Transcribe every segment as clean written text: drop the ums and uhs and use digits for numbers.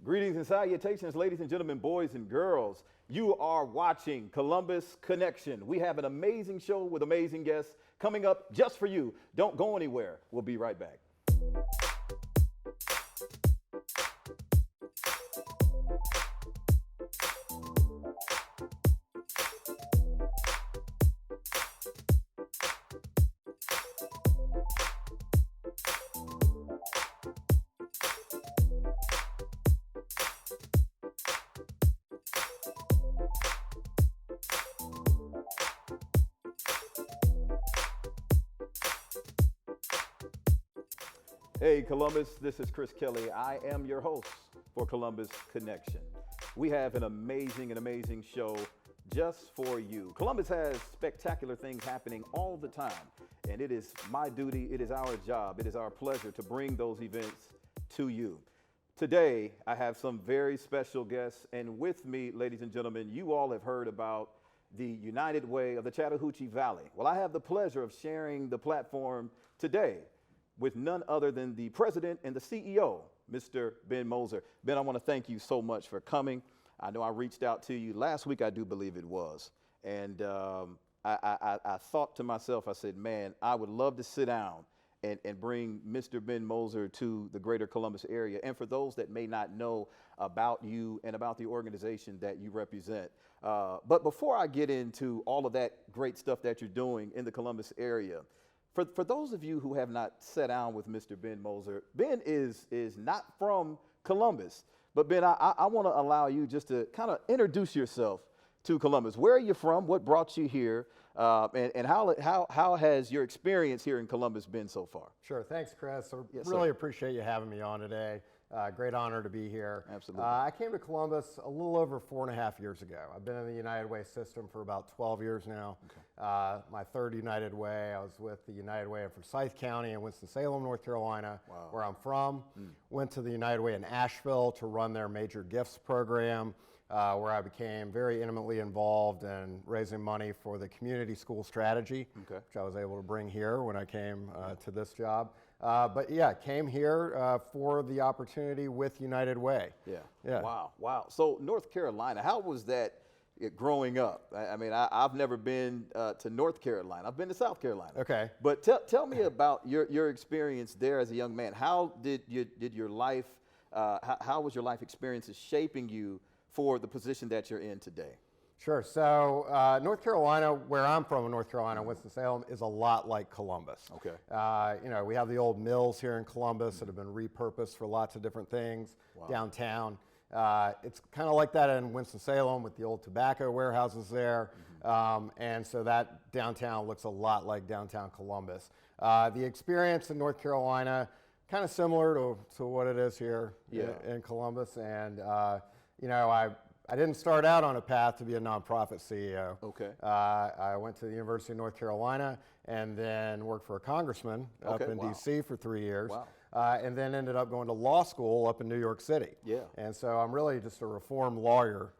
Greetings and salutations, ladies and gentlemen, boys and girls. You are watching Columbus Connection. We have an amazing show with amazing guests coming up just for you. Don't go anywhere. We'll be right back. Hey Columbus, this is Chris Kelly. I am your host for Columbus Connection. We have an amazing show just for you. Columbus has spectacular things happening all the time, and it is my duty, it is our job, it is our pleasure to bring those events to you. Today, I have some very special guests, and with me, ladies and gentlemen, you all have heard about the United Way of the Chattahoochee Valley. Well, I have the pleasure of sharing the platform today with none other than the president and the CEO, Mr. Ben Moser. Ben, I want to thank you so much for coming. I know I reached out to you last week, I do believe it was. And I thought to myself, I said, man, I would love to sit down and bring Mr. Ben Moser to the greater Columbus area. And for those that may not know about you and about the organization that you represent. But before I get into all of that great stuff that you're doing in the Columbus area, for those of you who have not sat down with Mr. Ben Moser, Ben is not from Columbus. But Ben, I want to allow you just to kind of introduce yourself to Columbus. Where are you from? What brought you here? And how has your experience here in Columbus been so far? Sure. Thanks, Chris. I Yes, really sir. appreciate you having me on today. Great honor to be here. Absolutely. I came to Columbus a little over 4.5 years ago. I've been in the United Way system for about 12 years now. Okay. My third United Way, I was with the United Way in Forsyth County in Winston-Salem, North Carolina, Wow. where I'm from. Went to the United Way in Asheville to run their major gifts program, where I became very intimately involved in raising money for the community school strategy, Okay. which I was able to bring here when I came to this job. But yeah, came here for the opportunity with United Way. Yeah. Wow. So North Carolina, how was that growing up? I mean, I've never been to North Carolina. I've been to South Carolina. Okay. But tell me about your experience there as a young man. How did your life, how was your life experiences shaping you for the position that you're in today? Sure. So North Carolina, where I'm from in North Carolina, Winston-Salem, is a lot like Columbus. Okay. We have the old mills here in Columbus that have been repurposed for lots of different things downtown. It's kind of like that in Winston-Salem with the old tobacco warehouses there. And so that downtown looks a lot like downtown Columbus. The experience in North Carolina, kind of similar to what it is here in Columbus. And, I didn't start out on a path to be a nonprofit CEO. Okay. I went to the University of North Carolina and then worked for a congressman up in D.C. for 3 years. Wow. And then ended up going to law school up in New York City. Yeah. And so I'm really just a reformed lawyer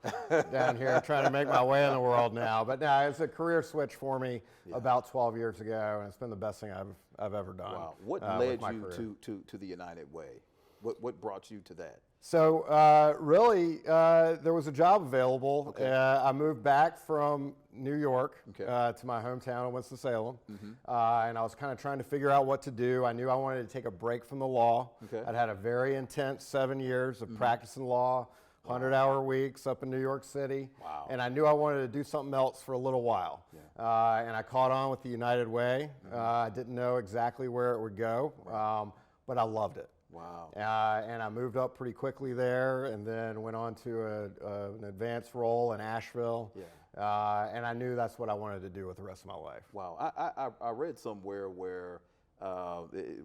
down here trying to make my way in the world now. But no, it's a career switch for me about 12 years ago, and it's been the best thing I've ever done. Wow. What led you to the United Way? What brought you to that? So really, there was a job available. Okay. I moved back from New York Okay. to my hometown of Winston-Salem, and I was kind of trying to figure out what to do. I knew I wanted to take a break from the law. Okay. I'd had a very intense 7 years of practicing law, 100-hour weeks up in New York City, Wow. and I knew I wanted to do something else for a little while. And I caught on with the United Way. I didn't know exactly where it would go, but I loved it. Wow. And I moved up pretty quickly there and then went on to an advanced role in Asheville. And I knew that's what I wanted to do with the rest of my life. Wow. I read somewhere where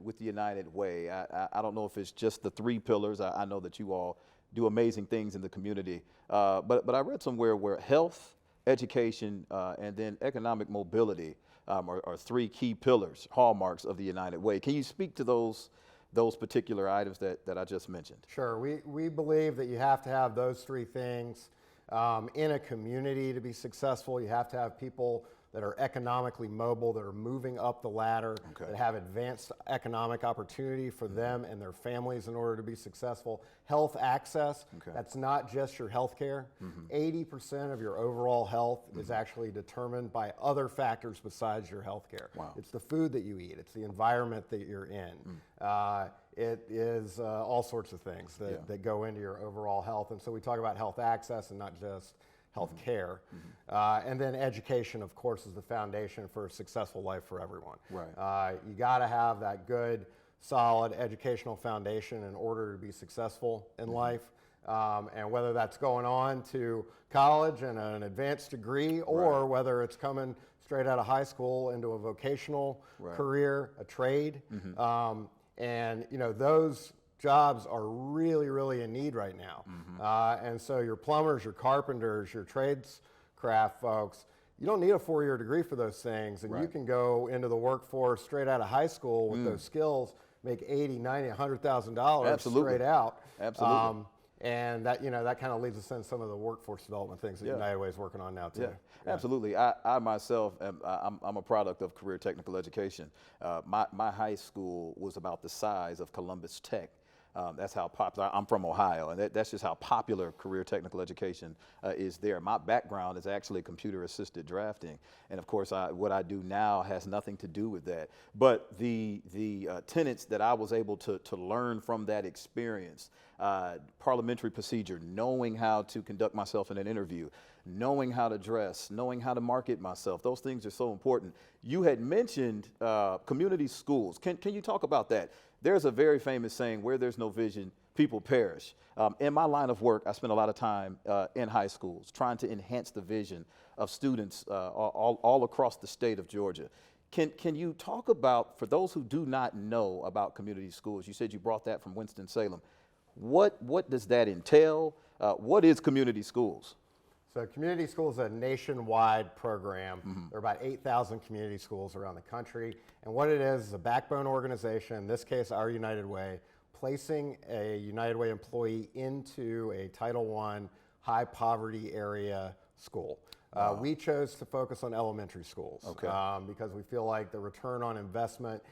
with the United Way, I don't know if it's just the 3 pillars. I know that you all do amazing things in the community. But I read somewhere where health, education, and then economic mobility are 3 key pillars, hallmarks of the United Way. Can you speak to those particular items that I just mentioned? Sure. We believe that you have to have those 3 things in a community to be successful. You have to have people that are economically mobile, that are moving up the ladder, Okay. that have advanced economic opportunity for them and their families in order to be successful. Health access, Okay. that's not just your health care. 80% of your overall health is actually determined by other factors besides your health care. Wow. It's the food that you eat, it's the environment that you're in. It is all sorts of things that go into your overall health. And so we talk about health access and not just health care. And then education, of course, is the foundation for a successful life for everyone. Right. You got to have that good, solid educational foundation in order to be successful in life. And whether that's going on to college and an advanced degree, or whether it's coming straight out of high school into a vocational career, a trade. And you know, those jobs are really, really in need right now. And so your plumbers, your carpenters, your tradescraft folks, you don't need a 4-year degree for those things. And you can go into the workforce straight out of high school with those skills, make $80,000, $90,000, $100,000 straight out. Absolutely. And that, you know, that kind of leads us into some of the workforce development things that United Way is working on now too. Yeah, absolutely. I myself, I'm a product of career technical education. My high school was about the size of Columbus Tech. That's how popular, I'm from Ohio, and that's just how popular career technical education is there. My background is actually computer-assisted drafting, and of course, what I do now has nothing to do with that. But the tenets that I was able to learn from that experience, parliamentary procedure, knowing how to conduct myself in an interview, knowing how to dress, knowing how to market myself, those things are so important. You had mentioned community schools. Can you talk about that? There's a very famous saying, where there's no vision, people perish. In my line of work, I spend a lot of time in high schools trying to enhance the vision of students all across the state of Georgia. Can you talk about, for those who do not know about community schools, you said you brought that from Winston-Salem. What does that entail? What is community schools? So Community School is a nationwide program. There are about 8,000 community schools around the country. And what it is a backbone organization, in this case, our United Way, placing a United Way employee into a Title I high poverty area school. We chose to focus on elementary schools because we feel like the return on investment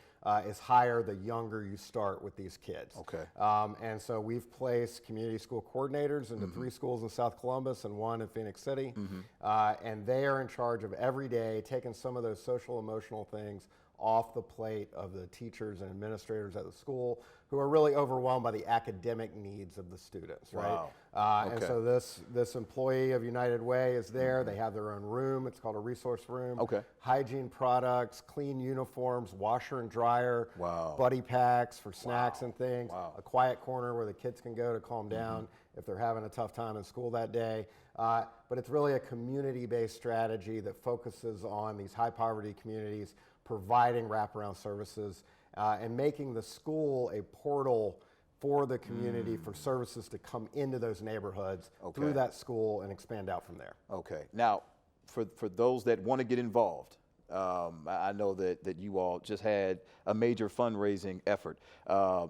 is higher the younger you start with these kids. And so we've placed community school coordinators into 3 schools in South Columbus and 1 in Phoenix City. And they are in charge of every day taking some of those social emotional things off the plate of the teachers and administrators at the school who are really overwhelmed by the academic needs of the students, right? And so this employee of United Way is there. They have their own room. It's called a resource room. Hygiene products, clean uniforms, washer and dryer, buddy packs for snacks and things, a quiet corner where the kids can go to calm down if they're having a tough time in school that day. But it's really a community-based strategy that focuses on these high poverty communities, providing wraparound services and making the school a portal for the community for services to come into those neighborhoods through that school and expand out from there. Now, for those that want to get involved, I know that you all just had a major fundraising effort.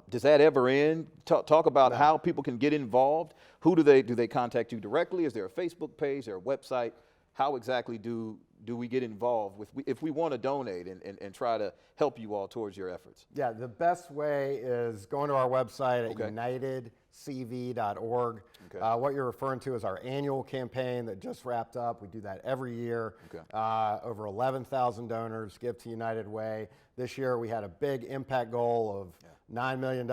Does that ever end? Talk about how people can get involved. Who do they contact you directly? Is there a Facebook page? Is there a website? How exactly do we get involved if we want to donate and try to help you all towards your efforts? Yeah, the best way is going to our website at unitedcv.org. What you're referring to is our annual campaign that just wrapped up. We do that every year. Over 11,000 donors give to United Way. This year we had a big impact goal of $9 million.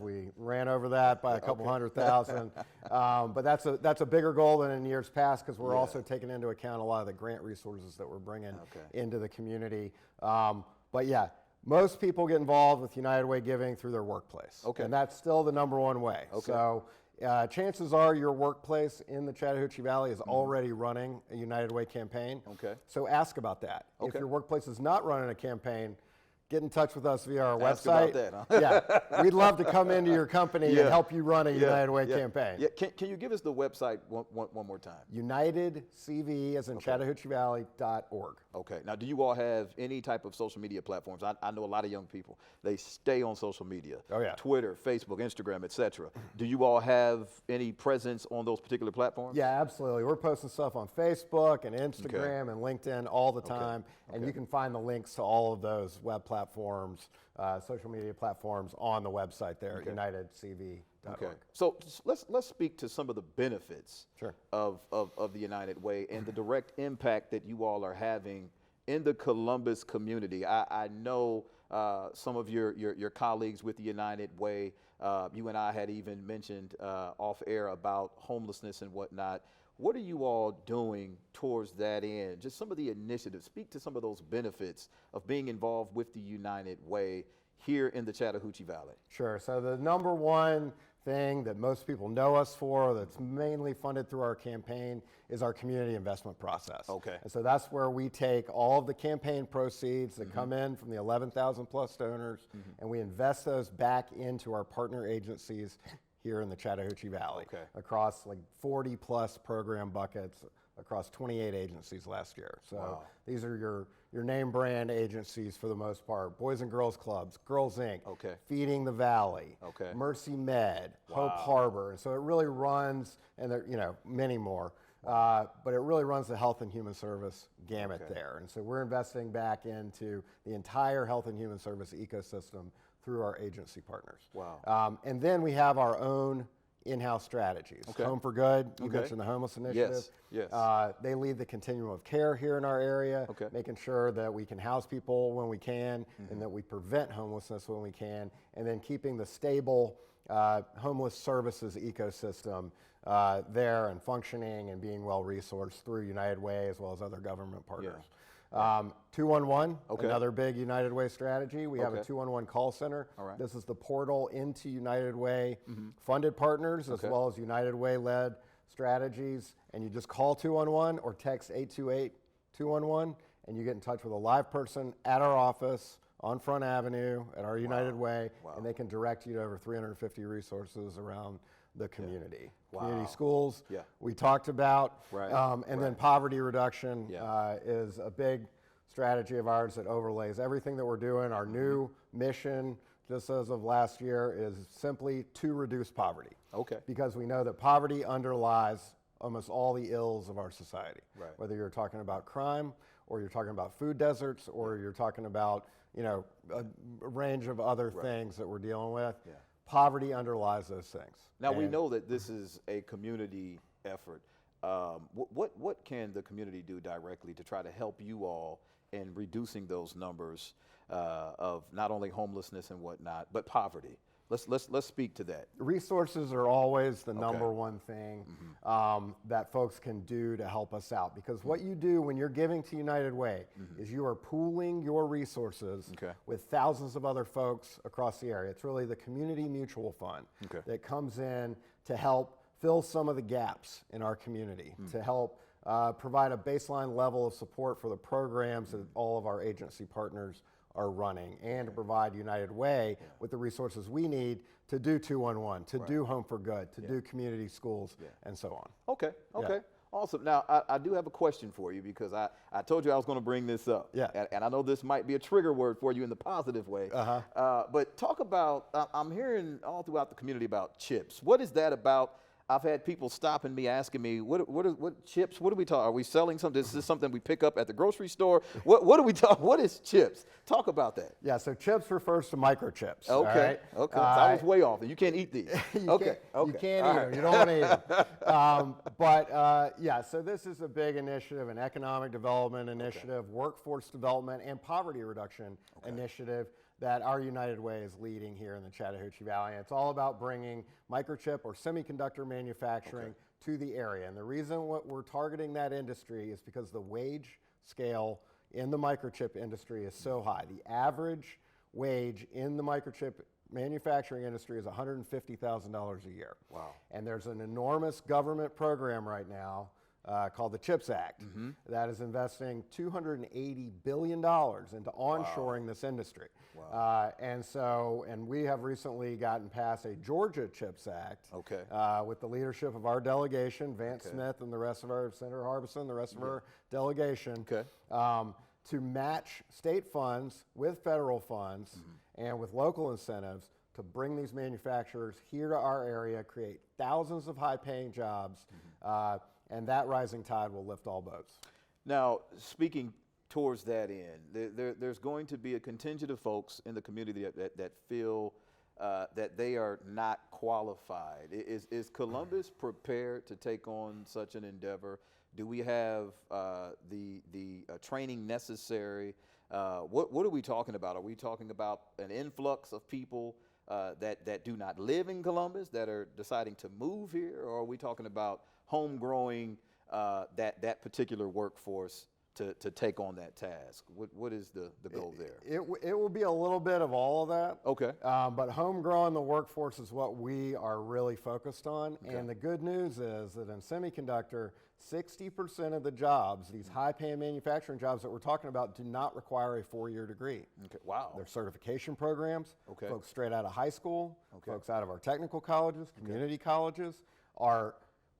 We ran over that by a couple $100,000. But that's a bigger goal than in years past because we're also taking into account a lot of the grant resources that we're bringing into the community. But yeah, most people get involved with United Way giving through their workplace. And that's still the #1 way. So chances are your workplace in the Chattahoochee Valley is already running a United Way campaign. So ask about that. If your workplace is not running a campaign, get in touch with us via our Ask website. about that, Yeah, we'd love to come into your company and help you run a United Way campaign. Yeah. Can you give us the website one more time? UnitedCV as in ChattahoocheeValley.org. Okay. Now, do you all have any type of social media platforms? I know a lot of young people. They stay on social media. Oh, yeah. Twitter, Facebook, Instagram, etc. Do you all have any presence on those particular platforms? Yeah, absolutely. We're posting stuff on Facebook and Instagram and LinkedIn all the time. And you can find the links to all of those web platforms, social media platforms on the website there, UnitedCV.org. Okay. So let's speak to some of the benefits Sure. of the United Way and the direct impact that you all are having in the Columbus community. I know some of your colleagues with the United Way. You and I had even mentioned off air about homelessness and whatnot. What are you all doing towards that end? Just some of the initiatives. Speak to some of those benefits of being involved with the United Way here in the Chattahoochee Valley. Sure. So the number one thing that most people know us for, that's mainly funded through our campaign, is our community investment process. Okay. And so that's where we take all of the campaign proceeds that come in from the 11,000 plus donors, and we invest those back into our partner agencies here in the Chattahoochee Valley, across like 40 plus program buckets across 28 agencies last year. So these are your name brand agencies for the most part: Boys and Girls Clubs, Girls Inc., Feeding the Valley, Mercy Med, Hope Harbor. And so it really runs, and there, many more. But it really runs the health and human service gamut there. And so we're investing back into the entire health and human service ecosystem through our agency partners. Wow. And then we have our own in-house strategies. Home for Good, you mentioned the homeless initiative. Yes. They lead the continuum of care here in our area, making sure that we can house people when we can, and that we prevent homelessness when we can, and then keeping the stable homeless services ecosystem there and functioning and being well resourced through United Way as well as other government partners. 211, another big United Way strategy. We have a 211 call center. This is the portal into United Way funded partners as well as United Way led strategies. And you just call 211 or text 828-211 and you get in touch with a live person at our office on Front Avenue at our United Way, and they can direct you to over 350 resources around the community. Community schools, we talked about, and then poverty reduction is a big strategy of ours that overlays everything that we're doing. Our new mission, just as of last year, is simply to reduce poverty. Because we know that poverty underlies almost all the ills of our society. Whether you're talking about crime, or you're talking about food deserts, or you're talking about a range of other things that we're dealing with. Poverty underlies those things. Now, we know that this is a community effort. What can the community do directly to try to help you all in reducing those numbers of not only homelessness and whatnot, but poverty? Let's speak to that. Resources are always the number one thing that folks can do to help us out, because what you do when you're giving to United Way is you are pooling your resources with thousands of other folks across the area. It's really the Community Mutual Fund that comes in to help fill some of the gaps in our community, to help provide a baseline level of support for the programs that all of our agency partners are running, and to provide United Way with the resources we need to do 211, to do Home for Good, to do community schools, and so on. Okay. Awesome. Now, I do have a question for you, because I told you I was going to bring this up. And I know this might be a trigger word for you in the positive way. But talk about, I'm hearing all throughout the community about chips. What is that about? I've had people stopping me, asking me, what chips? What are we talking? Are we selling something? Is this something we pick up at the grocery store? What are we talking? What is chips? Talk about that. Yeah, so chips refers to microchips. Okay. So I was way off. You can't eat these. You can't eat them. You don't want to eat them. So this is a big initiative, an economic development initiative, workforce development, and poverty reduction initiative that our United Way is leading here in the Chattahoochee Valley. And it's all about bringing microchip or semiconductor manufacturing to the area. And the reason we're targeting that industry is because the wage scale in the microchip industry is so high. The average wage in the microchip manufacturing industry is $150,000 a year. Wow. And there's an enormous government program right now called the CHIPS Act that is investing $280 billion into onshoring this industry. And we have recently gotten past a Georgia CHIPS Act with the leadership of our delegation, Vance Smith and the rest of our, Senator Harbison, the rest of our delegation, to match state funds with federal funds and with local incentives to bring these manufacturers here to our area, create thousands of high-paying jobs, and that rising tide will lift all boats. Now, speaking towards that end, there's going to be a contingent of folks in the community that feel that they are not qualified. Is Columbus prepared to take on such an endeavor? Do we have the training necessary? What are we talking about? Are we talking about an influx of people that do not live in Columbus that are deciding to move here, or are we talking about home growing that particular workforce to take on that task? What is the goal there? It will be a little bit of all of that. Okay. But homegrown the workforce is what we are really focused on. Okay. And the good news is that in semiconductor, 60% of the jobs, these high-paying manufacturing jobs that we're talking about, do not require a 4-year degree. Okay. Wow. They're certification programs. Okay. Folks straight out of high school, Okay. folks out of our technical colleges, community colleges are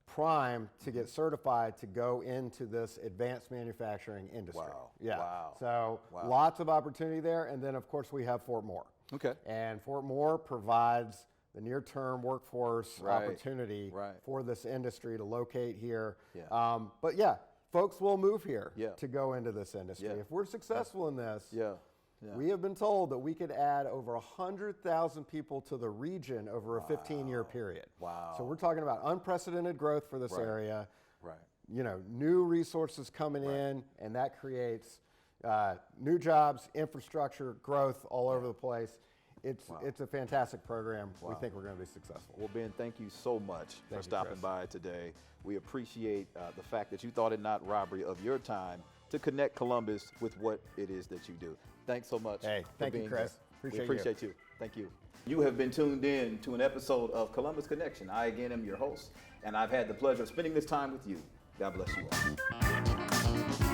primed to get certified to go into this advanced manufacturing industry. Wow. Yeah. Wow. So Wow. lots of opportunity there. And then, of course, we have Fort Moore. Okay. And Fort Moore provides the near-term workforce Right. opportunity Right. for this industry to locate here. Yeah. But yeah, folks will move here Yeah. to go into this industry. Yeah. If we're successful in this, Yeah. Yeah. we have been told that we could add over 100,000 people to the region over a 15-year period. Wow. So we're talking about unprecedented growth for this Right. area. Right. You know, new resources coming in, and that creates new jobs, infrastructure, growth all over the place. It's a fantastic program. We think we're going to be successful. Well, Ben, thank you so much for you, stopping Chris. by today. We appreciate the fact that you thought it not robbery of your time to connect Columbus with what it is that you do. Thanks so much. Hey, for thank you, being Chris. here. Appreciate We appreciate you. Thank you. You have been tuned in to an episode of Columbus Connection. I again am your host, and I've had the pleasure of spending this time with you. God bless you all.